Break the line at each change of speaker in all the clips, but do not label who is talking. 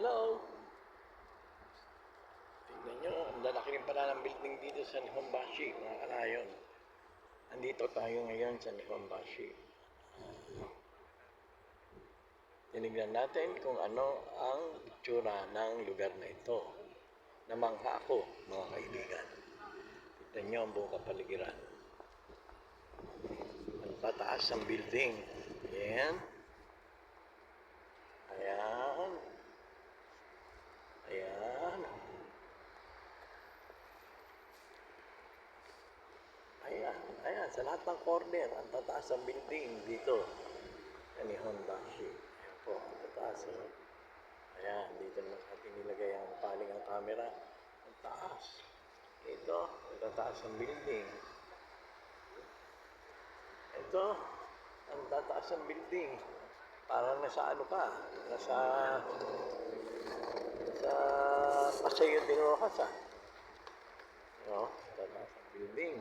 Hello? Tingnan nyo, ang lalaki rin pala ng building dito sa Nihonbashi, mga kanayon. Andito tayo ngayon sa Nihonbashi. Tinignan natin kung ano ang itsura ng lugar na ito. Namangha ako, mga kaibigan. Tignan nyo ang buong kapaligiran. Ang tataas ng building. Ayan. Ayan. Ayan. Ayan. Ayan. Sa lahat ng corner, ang tataas ng building dito. Nihonbashi. Ayan po, ang tataas. Ayan, dito naman natin nilagay ang paling ang camera. Ang taas. Ito, ang tataas ng building. Ito, ang tataas ng building. Parang nasa ano ka, nasa Paseo de Rojas ah. No, tataas ng building.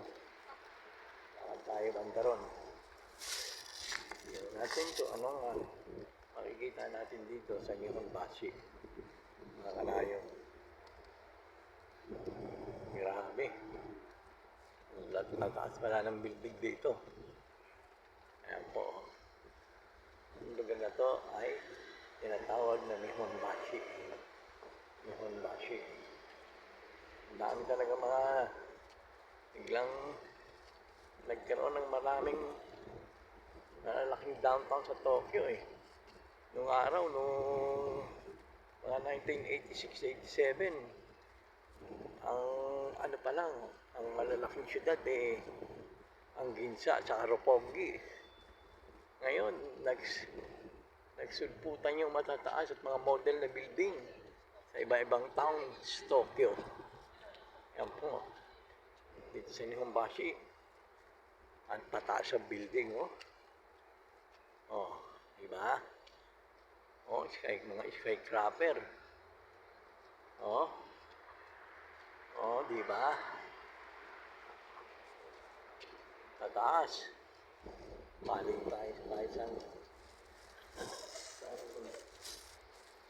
Bakit tayo bandaron? Tignan natin kung anong makikita natin dito sa Nihonbashi. Mga kalayo. Grabe. Nataas pala ng building dito. Ayan po. Ang lugar na to ay tinatawag na Nihonbashi. Nihonbashi. Ang dami talaga mga biglang nagkaroon ng maraming malalaking downtown sa Tokyo eh. Nung araw, nung mga 1986-87, ang ano pa lang, ang malalaking syudad eh, ang Ginza at Roppongi. Ngayon, nagsulputan yung matataas at mga model na building sa iba-ibang towns, Tokyo. Yan po. Dito sa Nihonbashi, ang tataas ang building, oh. Oh, diba? Oh, mga skyscraper. Oh. Oh, diba? Tataas. Paling tayo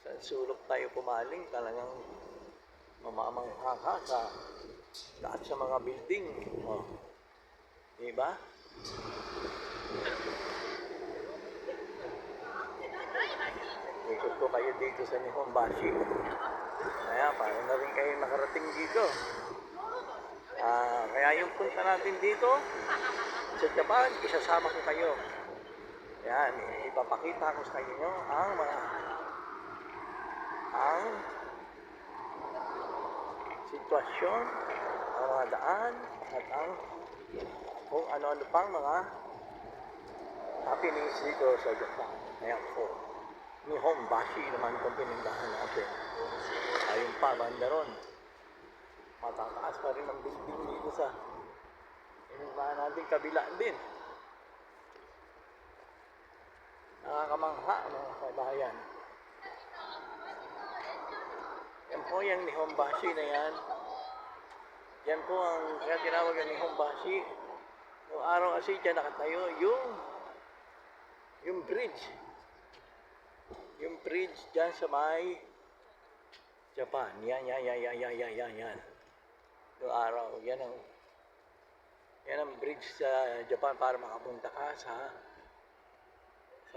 sa sulok tayo pumaling, talagang mamamangha ka sa lahat sa mga building. Oh. Diba? Ikot ko kayo dito sa Nihonbashi. Kaya, para na rin kayo nakarating dito. Kaya yung punta natin dito sa Japan, isasama ko kayo. Yan, ipapakita ko sa inyo ang sitwasyon, ang mga daan, at kung ano-ano pang mga happenings dito sa Japan. Ayan po. Nihonbashi naman kung pinindahan natin. Ayun pa, banda ron. Matataas pa rin ang building dito sa pinindahan natin, kabila din. Nakakamangha, mga kabayan. Yan po yung Nihonbashi na yan. Yan po ang kaya tinawag ng Nihonbashi. Noong araw kasi dyan nakatayo yung bridge. Yung bridge dyan sa may Japan. Yan. Noong araw, yan ang bridge sa Japan para makapunta ka sa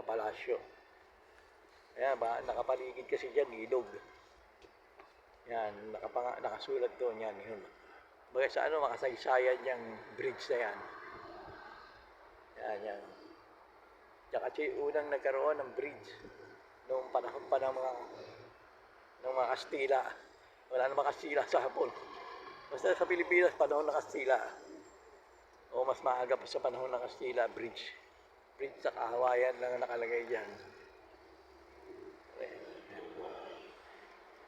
palasyo. Ayan ba, nakapaligid kasi dyan, ilog. Yan, nakasulat doon yan. Yun. Baga sa makasaysayan yung bridge na yan. Yan. Tsaka kasi unang nagkaroon ng bridge noong panahon pa ng mga Kastila. Wala namang Kastila sa Hapon. Basta sa Pilipinas, panahon ng Kastila. O mas maaga pa sa panahon ng Kastila, bridge sa kahawayan lang nakalagay dyan.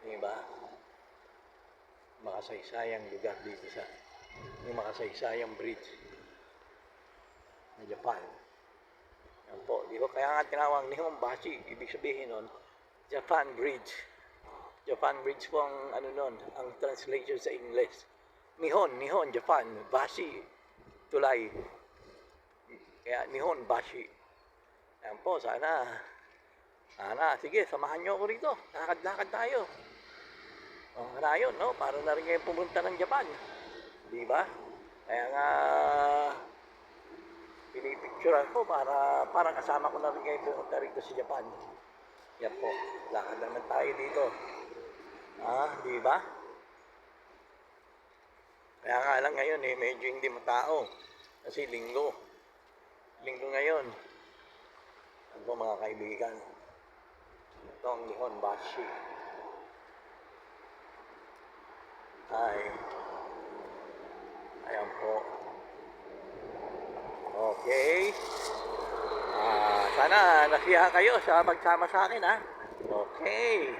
Diba? Makasaysayang lugar dito sa yung makasaysayang bridge na Japan. Yan po. Di ba? Kaya nga tinawag Nihonbashi. Ibig sabihin nun, Japan Bridge. Japan Bridge po ang ang translation sa English. Nihon, Japan. Bashi, tulay. Kaya Nihonbashi. Yan po, sana Sana, sige, samahan niyo ako rito. Lakad-lakad tayo. Na yun, no? Para na rin kayo pumunta ng Japan. Di ba? Kaya nga, pinipicturean ko para kasama ko na rin kayo pumunta rito sa Japan. Yan po, lakad naman tayo dito. Di ba? Kaya nga lang ngayon medyo hindi matao. Kasi linggo. Linggo ngayon. Ano po mga kaibigan? Ito ang Nihon Bashi. Ayan po. Okay. Sana nasiyahan kayo sa pagsama sa akin, ha? Okay.